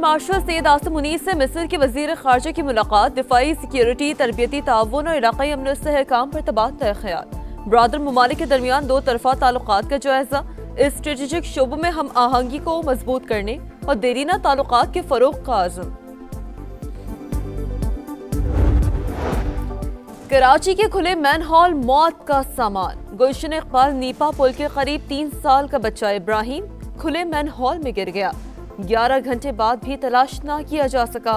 Martial Syed Asim Munir से मिस्र के वजीर खारजा की मुलाकात, दिफाई, सिक्योरिटी, तरबियती ताउन और इलाकाई अमन इस्तेहकाम पर तबादला ख्याल। ब्रादर ममालिक के दरमियान दो तरफा ताल्लुकात का जायजा, स्ट्रेटेजिक शोबों में हम आहंगी को मजबूत करने और देरीना ताल्लुकात के फरोग का आज़म। कराची के खुले मैनहॉल मौत का सामान। गुलशन इकबाल नीपा पुल के करीब 3 साल का बच्चा इब्राहिम खुले मैनहॉल में गिर गया। 11 घंटे बाद भी तलाश ना किया जा सका।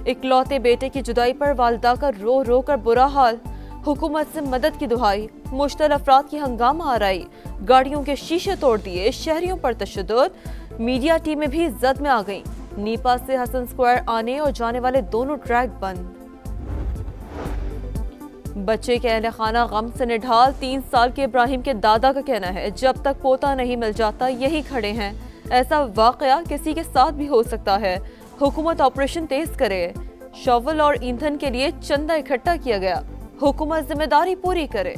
इकलौते बेटे की जुदाई पर वालिदा का रो रो कर बुरा हाल। हुकूमत से मदद की दुहाई। मुश्तल अफराद की हंगामा आराई, गाड़ियों के शीशे तोड़ दिए, शहरियों पर तशद्दुद। मीडिया टीमें भी जद में आ गईं। नीपा से हसन स्क्वायर आने और जाने वाले दोनों ट्रैक बंद। बच्चे के अहले खाना गम से निढाल। 3 साल के इब्राहिम के दादा का कहना है, जब तक पोता नहीं मिल जाता यही खड़े हैं। ऐसा वाकया किसी के साथ भी हो सकता है। हुकूमत ऑपरेशन तेज करे। शॉवल और ईंधन के लिए चंदा इकट्ठा किया गया। हुकूमत जिम्मेदारी पूरी करे।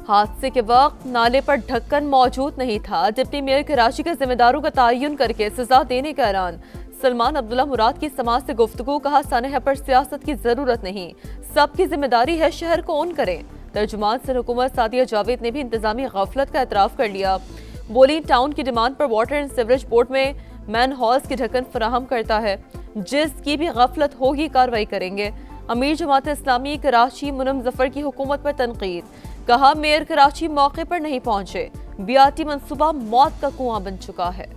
हादसे के वक्त नाले पर ढक्कन मौजूद नहीं था। डिप्टी मेयर कराची के जिम्मेदारों का तयन करके सजा देने का ऐलान। सलमान अब्दुल्ला मुराद की समाज से गुफ्तगू, कहा सानहा पर सियासत की जरूरत नहीं, सबकी जिम्मेदारी है शहर को ऑन करें। तर्जुमान से हुकूमत सादिया जावेद ने भी इंतजामी गफलत का एतराफ कर लिया। बोली टाउन की डिमांड पर वाटर एंड सीवरेज बोर्ड में मैन हॉल्स की ढक्कन फराहम करता है, जिसकी भी गफलत होगी कार्रवाई करेंगे। अमीर जमात इस्लामी कराची मुनम जफर की हुकूमत पर तनकीद, कहा मेयर कराची मौके पर नहीं पहुंचे, बियाती मंसूबा मौत का कुआं बन चुका है।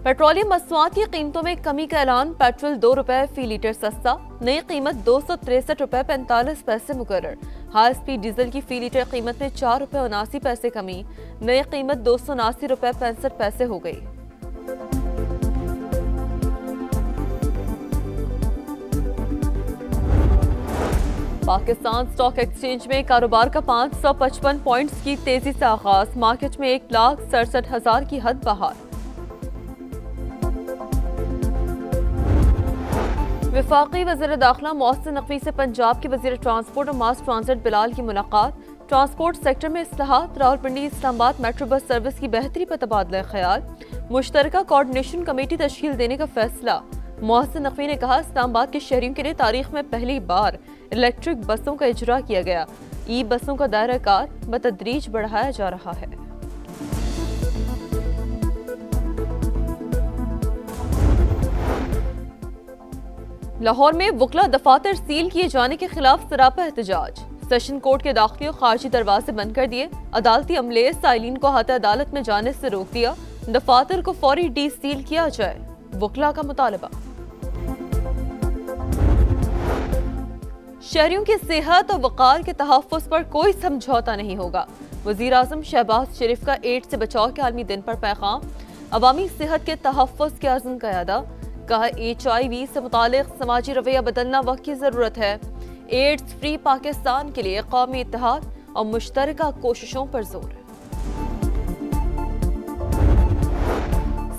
पेट्रोलियम मसनूआत की कीमतों में कमी का ऐलान। पेट्रोल 2 रुपए फी लीटर सस्ता, नई कीमत 263 रुपए 45 पैसे मुकर्रर। हाई स्पीड डीजल की फी लीटर कीमत में 4 रुपए 79 पैसे कमी, नई कीमत 279 रुपए 65 पैसे हो गई। पाकिस्तान स्टॉक एक्सचेंज में कारोबार का 555 पॉइंट्स की तेजी से आगाज। मार्केट में 1,67,000 की हद बहार। वफाकी वज़ीर दाखिला मोहसिन नकवी से पंजाब के वज़ीर ट्रांसपोर्ट और मास ट्रांजिट बिलाल की मुलाकात। ट्रांसपोर्ट सेक्टर में इस्लाहात, Rawalpindi Islamabad metro bus service की बेहतरी पर तबादला ख्याल। मुश्तरका कोऑर्डिनेशन कमेटी तश्कील देने का फैसला। मोहसिन नकवी ने कहा इस्लामाबाद के शहरियों के लिए तारीख में पहली बार इलेक्ट्रिक बसों का इजरा किया गया। ई बसों का दायरा कार बतदरीज बढ़ाया जा रहा है। लाहौर में वकला दफातर सील किए जाने के खिलाफ सरापा एहतजाज। सेशन कोर्ट के दाखिली और खारजी दरवाजे बंद कर दिए। अदालती अमले साइलिन को हाथ अदालत में जाने से रोक दिया। दफातर को फौरी डी सील किया जाए, वकला का मुतालबा। शहरियों की सेहत और वकार के तहफ़्फ़ुज़ पर कोई समझौता नहीं होगा। वज़ीर आज़म शहबाज शरीफ का एड्स से बचाव के आलमी दिन पर पैगाम। अवामी सेहत के तहफ़्फ़ुज़ के अज़्म का अदा, कहा HIV से मुतालिक समाजी रवैया बदलना वक्त की जरूरत है। एड्स फ्री पाकिस्तान के लिए कौमी इत्तेहाद और मुश्तरका कोशिशों पर जोर।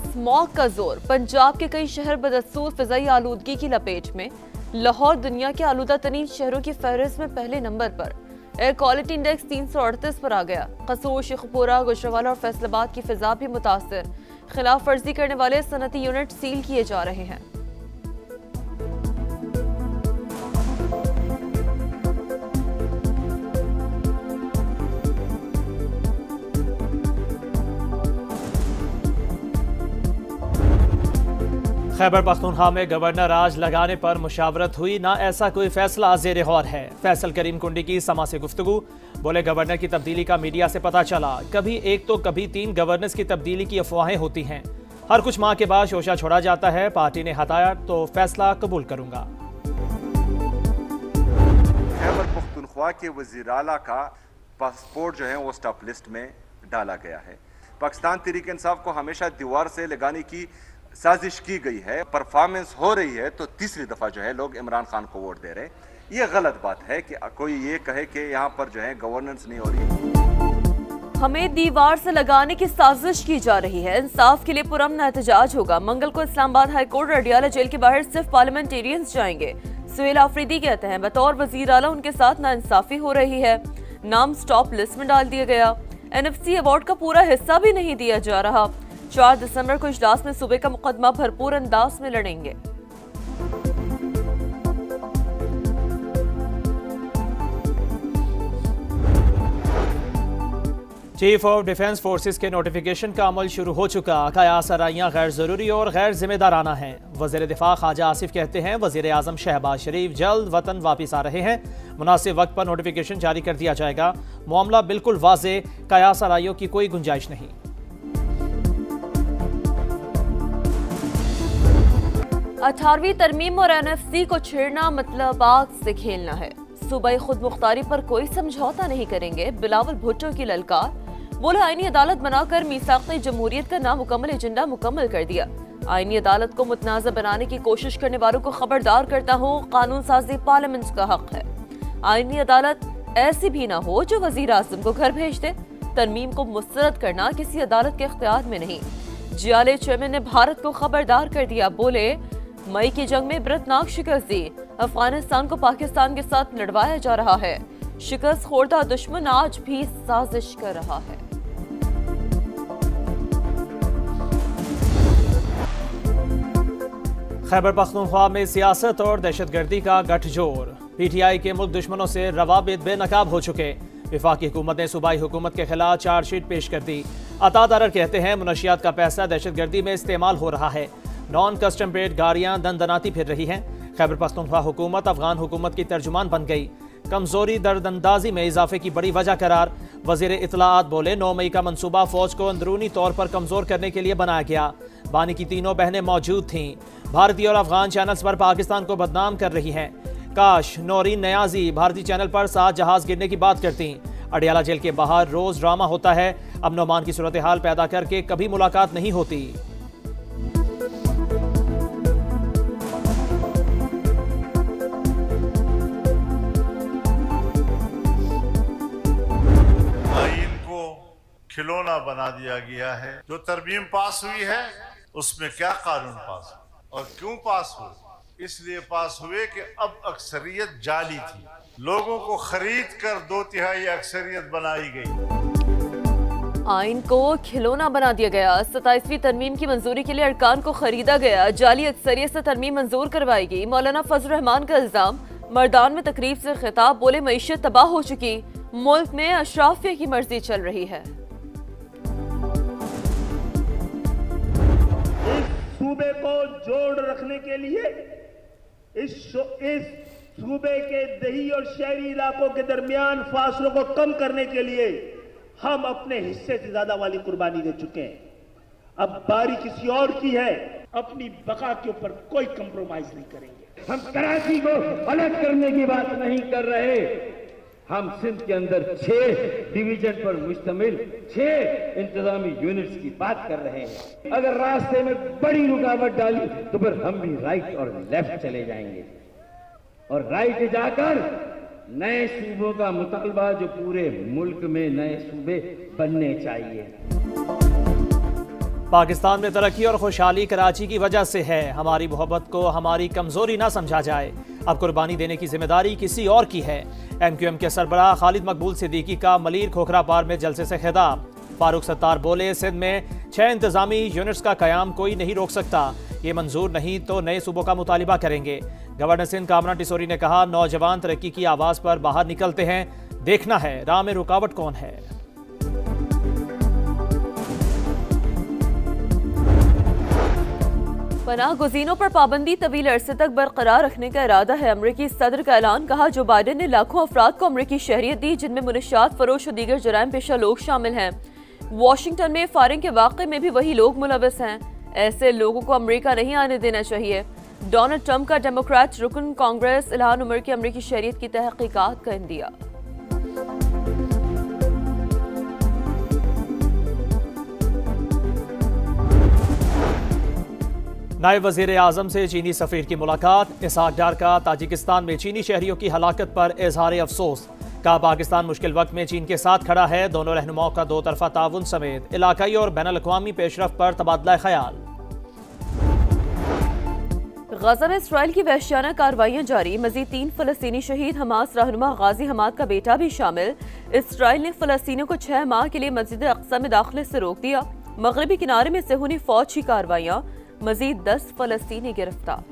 स्मॉग का जोर। पंजाब के कई शहर बदस्तूर फिजाई आलूदगी की लपेट में। लाहौर दुनिया के आलूदा तरीन शहरों की फहरिस्त में पहले नंबर पर। एयर क्वालिटी इंडेक्स 338 पर आ गया। कसूर, शेखपुरा, गुजरावाला और फैसलाबाद की फिजा भी मुतासर। खिलाफ वर्जी करने वाले सनती यूनिट सील किए जा रहे हैं। खैबर पख्तूनख्वा में गवर्नर राज लगाने पर मुशावरत हुई, ना ऐसा कोई फैसला ज़ेर गौर है। फैसल करीम कुंडी की समा से गुफ्तगू, बोले गवर्नर की तब्दीली का मीडिया से पता चला, कभी एक तो कभी 3 गवर्नर्स की तब्दीली की अफवाहें होती हैं। हर कुछ माह के बाद शोशा छोड़ा जाता है। पार्टी ने हटाया तो फैसला कबूल करूंगा। खैबर पख्तूनख्वा के वज़ीर आला का पासपोर्ट जो है वो स्टॉप लिस्ट में डाला गया है। पाकिस्तान तहरीक इंसाफ को हमेशा दीवार से लगाने की साजिश की गई है। परफॉर्मेंस हो रही है तो तीसरी दफा जो है लोग इमरान खान को वोट दे रहे हैं। ये गलत बात है कि कोई ये कहे कि यहाँ पर जो है गवर्नेंस नहीं हो रही। हमें दीवार से लगाने की साजिश की जा रही है। इंसाफ के लिए पुरअमन एहतजाज होगा। मंगल को इस्लामाबाद हाई कोर्ट और अडियाला जेल के बाहर सिर्फ पार्लियामेंटेरियंस जाएंगे। सुहेल आफरीदी कहते हैं बतौर वजीर आला उनके साथ नाइंसाफी हो रही है। नाम स्टॉप लिस्ट में डाल दिया गया। NFC अवार्ड का पूरा हिस्सा भी नहीं दिया जा रहा। 4 दिसंबर को इजलास में सूबे का मुकदमा भरपूर अंदाज में लड़ेंगे। चीफ ऑफ डिफेंस फोर्सेस के नोटिफिकेशन का अमल शुरू हो चुका। कयास आराइयाँ गैर ज़रूरी और गैर जिम्मेदाराना हैं। वज़ीर दिफा ख्वाजा आसिफ कहते हैं वज़ीर आज़म शहबाज शरीफ जल्द वतन वापस आ रहे हैं। मुनासिब वक्त पर नोटिफिकेशन जारी कर दिया जाएगा। मामला बिल्कुल वाज़े, कयास आराइयों की कोई गुंजाइश नहीं। अठारहवीं तरमीम और NFC को छेड़ना मतलब आग से खेलना है। सूबाई खुद मुख्तारी पर कोई समझौता नहीं करेंगे। बिलावल भुट्टो की ललकार। बोले आईनी अदालत बनाकर मीसाक़ जमहूरियत का नामुकम्मल एजेंडा मुकम्मल कर दिया। आईनी अदालत को मुतनाज़ा बनाने की कोशिश करने वालों को खबरदार करता हूँ, कानून साजी पार्लियामेंट का हक है। आईनी अदालत ऐसी भी ना हो जो वज़ीर आज़म को घर भेज दे। तरमीम को मुस्तरद करना किसी अदालत के इख्तियार में नहीं। जियाले चेयरमैन ने भारत को खबरदार कर दिया। बोले मई की जंग में इबरतनाक शिकस्त दी। अफगानिस्तान को पाकिस्तान के साथ लड़वाया जा रहा है। शिकस्त खोरदा दुश्मन आज भी साजिश कर रहा है। खैबर पख्तूनख्वा में सियासत और दहशतगर्दी का गठजोड़। PTI के मुल्क दुश्मनों से रवाबित बेनकाब हो चुके। वफाकी हुकूमत ने सूबाई हुकूमत के खिलाफ चार्जशीट पेश कर दी। अता दरर कहते हैं मुनशियात का पैसा दहशतगर्दी में इस्तेमाल हो रहा है। नॉन कस्टम पेड गाड़ियां दनदनाती फिर रही हैं। खैबर पख्तूनख्वा हुकूमत अफगान हुकूमत की तर्जुमान बन गई। कमजोरी दरदंदाजी में इजाफे की बड़ी वजह करार। वजीर इत्तलाआत बोले 9 मई का मंसूबा फौज को अंदरूनी तौर पर कमजोर करने के लिए बनाया गया। बानी की तीनों बहनें मौजूद थीं। भारतीय और अफगान चैनल्स पर पाकिस्तान को बदनाम कर रही हैं। काश नौरीन नयाजी भारतीय चैनल पर 7 जहाज गिरने की बात करती। अडियाला जेल के बाहर रोज ड्रामा होता है। अमन अमान की सूरत हाल पैदा करके कभी मुलाकात नहीं होती। खिलौना बना दिया गया है। जो तरमीम पास हुई है उसमें क्या कानून पास हुआ और क्यों पास हुए? इसलिए पास हुए कि अब अक्सरियत जाली थी। लोगों को खरीद कर 2/3 अक्सरियत बनाई गई। आइन को खिलौना बना दिया गया। 27वीं तरमीम की मंजूरी के लिए अरकान को खरीदा गया। जाली अक्सरियत से तरमीम मंजूर करवाएगी। मौलाना फजल रहमान का इल्जाम। मर्दान में तकरीब से खिताब। बोले मईशत तबाह हो चुकी। मुल्क में अशराफिया की मर्जी चल रही है। सूबे को जोड़ रखने के लिए इस सूबे के दही और शहरी इलाकों के दरमियान फासलों को कम करने के लिए हम अपने हिस्से से ज्यादा वाली कुर्बानी दे चुके हैं। अब बारी किसी और की है। अपनी बका के ऊपर कोई कंप्रोमाइज नहीं करेंगे। हम कराची को अलग करने की बात नहीं कर रहे। हम सिंध के अंदर 6 डिवीजन पर मुश्तमिल 6 इंतजामी यूनिट्स की बात कर रहे हैं। अगर रास्ते में बड़ी रुकावट डाली तो फिर हम भी राइट और लेफ्ट चले जाएंगे और राइट जाकर नए सूबों का मुतालबा जो पूरे मुल्क में नए सूबे बनने चाहिए। पाकिस्तान में तरक्की और खुशहाली कराची की वजह से है। हमारी मोहब्बत को हमारी कमजोरी ना समझा जाए। अब कुर्बानी देने की जिम्मेदारी किसी और की है। MQM के सरबराह खालिद मकबूल सिद्दीकी का मलीर खोखरा पार में जलसे से खिताब। फारूक सत्तार बोले सिंध में 6 इंतजामी यूनिट्स का कयाम कोई नहीं रोक सकता। ये मंजूर नहीं तो नए सूबों का मुतालिबा करेंगे। गवर्नर सिंध कामना टिसोरी ने कहा नौजवान तरक्की की आवाज पर बाहर निकलते हैं। देखना है राह में रुकावट कौन है। पनाह गुज़ीनों पर पाबंदी तवील अरसे तक बरकरार रखने का इरादा है। अमरीकी सदर का ऐलान। कहा जो बाइडेन ने लाखों अफराद को अमरीकी शहरियत दी जिनमें मुनशियात फरोश और दीगर जराइम पेशा लोग शामिल हैं। वाशिंगटन में फायरिंग के वाक़े में भी वही लोग मुलविस हैं। ऐसे लोगों को अमरीका नहीं आने देना चाहिए। डोनाल्ड ट्रंप का डेमोक्रेट रुकन कांग्रेस इल्हान उमर की अमरीकी शहरियत की तहकीकात का इंदिया। नायब वज़ीर आज़म से चीनी सफ़ीर की मुलाकात। इसहाक डार का ताजिकिस्तान में चीनी शहरियों की हलाकत पर इजहार अफसोस। कहा पाकिस्तान मुश्किल वक्त में चीन के साथ खड़ा है। दोनों रहनुमाओं का 2 तरफ़ा ताउन समेत इलाकाई और बैनुल अक़वामी पेशरफ़्त पर तबादला ख्याल। गजा में इसराइल की वहशियाना कार्रवाइयां जारी, मजीद 3 फलस्तीनी शहीद, हमास रहनुमा गाजी हमाद का बेटा भी शामिल। इसराइल ने फलस्तीनियों को 6 माह के लिए मस्जिद अक्सा में दाखिले से रोक दिया। मगरबी किनारे में सेहूनी फौज की कार्रवाइयां, मजीद 10 फलस्तीनी गिरफ्तार।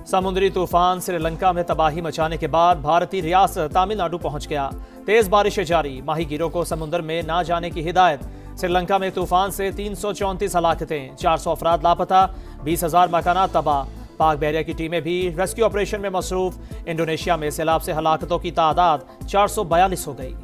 समुद्री तूफान श्रीलंका में तबाही मचाने के बाद भारतीय रियासत तमिलनाडु पहुंच गया। तेज बारिशें जारी, माहीगीरों को समुद्र में ना जाने की हिदायत। श्रीलंका में तूफान से 334 हलाकतें, 400 अफराद लापता, 20,000 मकानात तबाह। पाक बहरिया की टीमें भी रेस्क्यू ऑपरेशन में मसरूफ। इंडोनेशिया में सैलाब से हलाकतों की तादाद 442 हो गई।